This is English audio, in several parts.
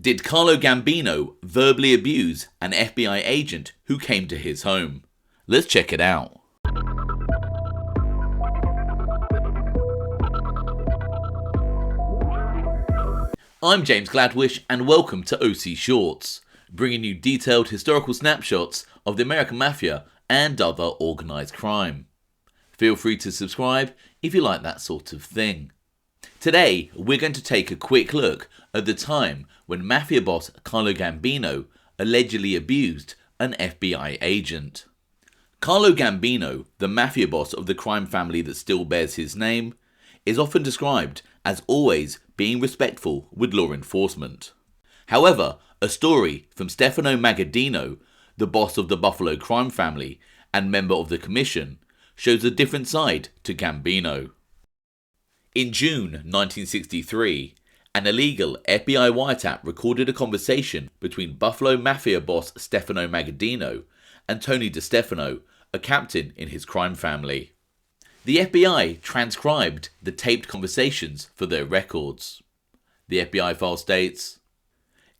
Did Carlo Gambino verbally abuse an FBI agent who came to his home? Let's check it out. I'm James Gladwish and welcome to OC Shorts, bringing you detailed historical snapshots of the American Mafia and other organised crime. Feel free to subscribe if you like that sort of thing. Today, we're going to take a quick look at the time when Mafia boss Carlo Gambino allegedly abused an FBI agent. Carlo Gambino, the Mafia boss of the crime family that still bears his name, is often described as always being respectful with law enforcement. However, a story from Stefano Magaddino, the boss of the Buffalo crime family and member of the commission, shows a different side to Gambino. In June 1963, an illegal FBI wiretap recorded a conversation between Buffalo Mafia boss Stefano Magaddino and Tony DeStefano, a captain in his crime family. The FBI transcribed the taped conversations for their records. The FBI file states,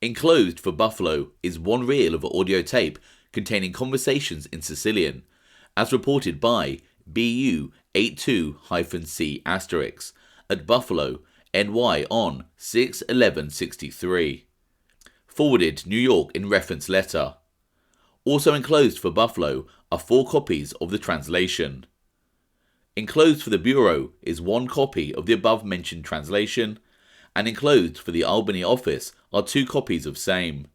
"Enclosed for Buffalo is one reel of audio tape containing conversations in Sicilian, as reported by BU 82-C* at Buffalo, NY on 6/11/63. Forwarded New York in reference letter. Also enclosed for Buffalo are 4 copies of the translation. Enclosed for the Bureau is 1 copy of the above-mentioned translation, and enclosed for the Albany office are 2 copies of same.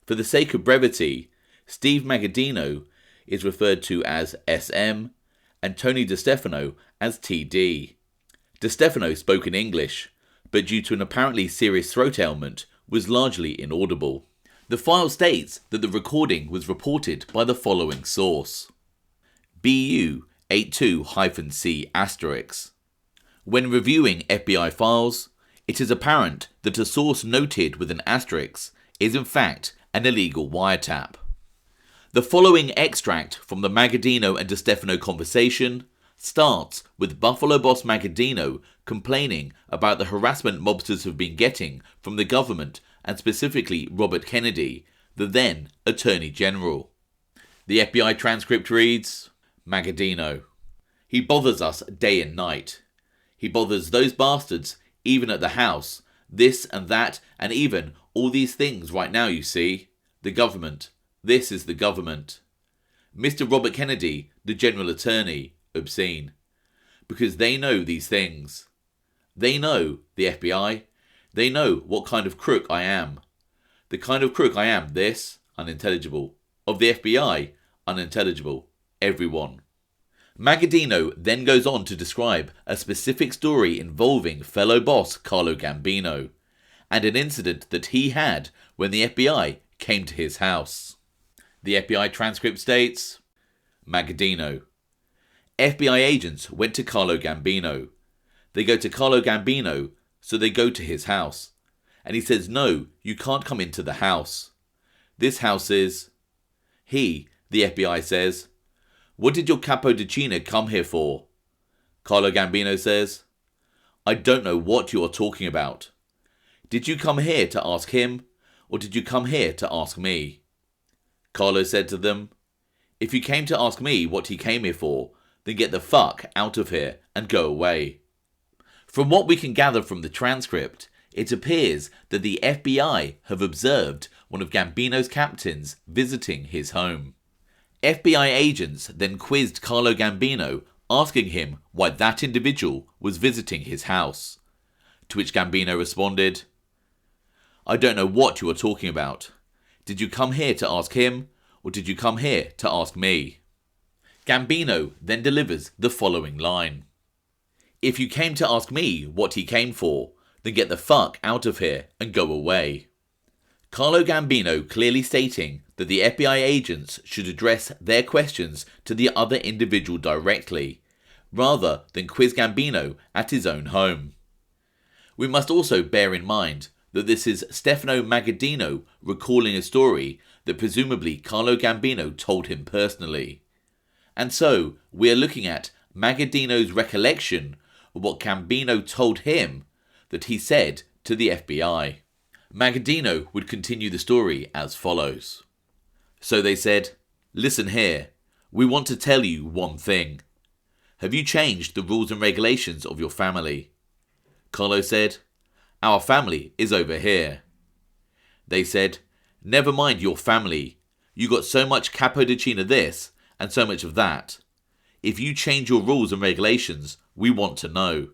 For the sake of brevity, Steve Magaddino is referred to as SM, and Tony DeStefano as TD. DeStefano spoke in English, but due to an apparently serious throat ailment, was largely inaudible. The file states that the recording was reported by the following source: BU 82-C*. When reviewing FBI files, it is apparent that a source noted with an asterisk is in fact an illegal wiretap. The following extract from the Magaddino and DeStefano conversation starts with Buffalo boss Magaddino complaining about the harassment mobsters have been getting from the government and specifically Robert Kennedy, the then Attorney General. The FBI transcript reads, Magaddino: "He bothers us day and night. He bothers those bastards even at the house, this and that and even all these things right now, you see. The government. This is the government. Mr. Robert Kennedy, the General Attorney, obscene. Because they know these things. They know, the FBI, they know what kind of crook I am. The kind of crook I am, this, unintelligible. Of the FBI, unintelligible. Everyone." Magaddino then goes on to describe a specific story involving fellow boss Carlo Gambino, and an incident that he had when the FBI came to his house. The FBI transcript states, Magaddino: "FBI agents went to Carlo Gambino. They go to Carlo Gambino, so they go to his house. And he says, no, you can't come into the house. This house is..." He, the FBI, says, "What did your Capodicina come here for?" Carlo Gambino says, "I don't know what you are talking about. Did you come here to ask him, or did you come here to ask me?" Carlo said to them, "If you came to ask me what he came here for, then get the fuck out of here and go away." From what we can gather from the transcript, it appears that the FBI have observed one of Gambino's captains visiting his home. FBI agents then quizzed Carlo Gambino, asking him why that individual was visiting his house. To which Gambino responded, "I don't know what you are talking about. Did you come here to ask him, or did you come here to ask me?" Gambino then delivers the following line: "If you came to ask me what he came for, then get the fuck out of here and go away." Carlo Gambino clearly stating that the FBI agents should address their questions to the other individual directly, rather than quiz Gambino at his own home. We must also bear in mind that this is Stefano Magaddino recalling a story that presumably Carlo Gambino told him personally. And so we are looking at Magaddino's recollection of what Gambino told him that he said to the FBI. Magaddino would continue the story as follows. So they said, "Listen here, we want to tell you one thing. Have you changed the rules and regulations of your family?" Carlo said, "Our family is over here." They said, "Never mind your family. You got so much Capodicino this and so much of that. If you change your rules and regulations, we want to know.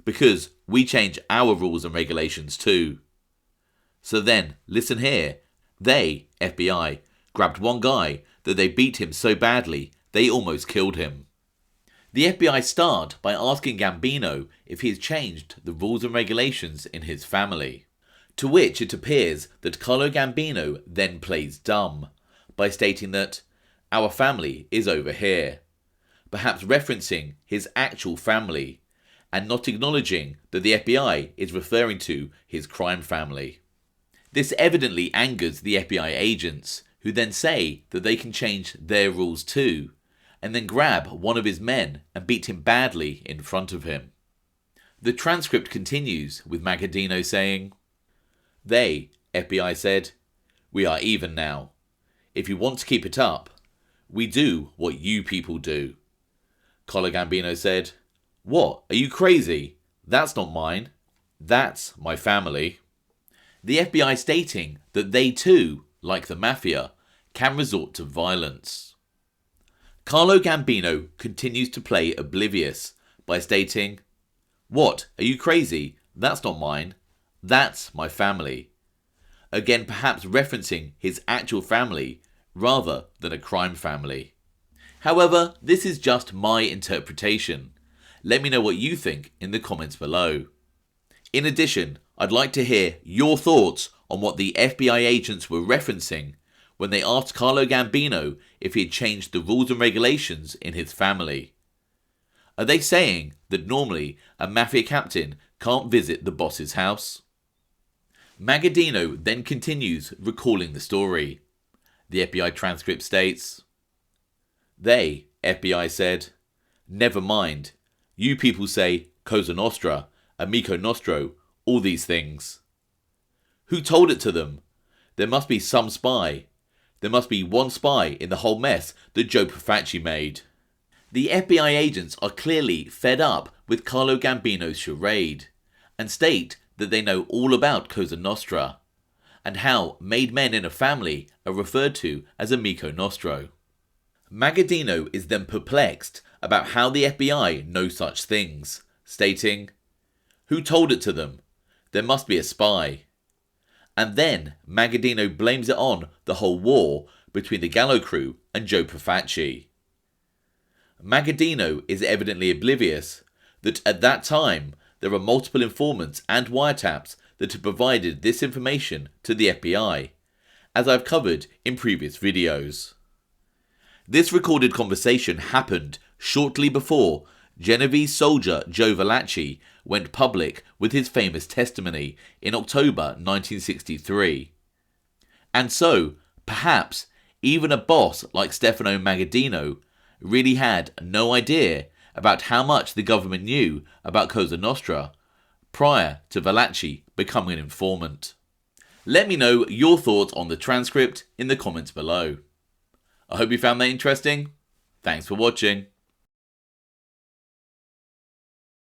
Because we change our rules and regulations too." So then, listen here, they, FBI, grabbed one guy that they beat him so badly they almost killed him. The FBI started by asking Gambino if he has changed the rules and regulations in his family. To which it appears that Carlo Gambino then plays dumb by stating that "our family is over here," perhaps referencing his actual family and not acknowledging that the FBI is referring to his crime family. This evidently angers the FBI agents, who then say that they can change their rules too, and then grab one of his men and beat him badly in front of him. The transcript continues with Magaddino saying, "They, FBI said, we are even now. If you want to keep it up, we do what you people do." Carlo Gambino said, "What, are you crazy? That's not mine. That's my family." The FBI stating that they too, like the Mafia, can resort to violence. Carlo Gambino continues to play oblivious by stating, "What, are you crazy? That's not mine. That's my family." Again, perhaps referencing his actual family rather than a crime family. However, this is just my interpretation. Let me know what you think in the comments below. In addition, I'd like to hear your thoughts on what the FBI agents were referencing when they asked Carlo Gambino if he had changed the rules and regulations in his family. Are they saying that normally a mafia captain can't visit the boss's house? Magaddino then continues recalling the story. The FBI transcript states, "They, FBI said, never mind. You people say Cosa Nostra, Amico Nostro, all these things. Who told it to them? There must be some spy. There must be one spy in the whole mess that Joe Profaci made." The FBI agents are clearly fed up with Carlo Gambino's charade and state that they know all about Cosa Nostra and how made men in a family are referred to as Amico Nostro. Magaddino is then perplexed about how the FBI know such things, stating, "Who told it to them? There must be a spy." And then Magaddino blames it on the whole war between the Gallo Crew and Joe Profaci. Magaddino is evidently oblivious that at that time there are multiple informants and wiretaps that have provided this information to the FBI, as I've covered in previous videos. This recorded conversation happened shortly before Genovese soldier Joe Valachi went public with his famous testimony in October 1963. And so, perhaps, even a boss like Stefano Magaddino really had no idea about how much the government knew about Cosa Nostra prior to Valachi becoming an informant. Let me know your thoughts on the transcript in the comments below. I hope you found that interesting. Thanks for watching.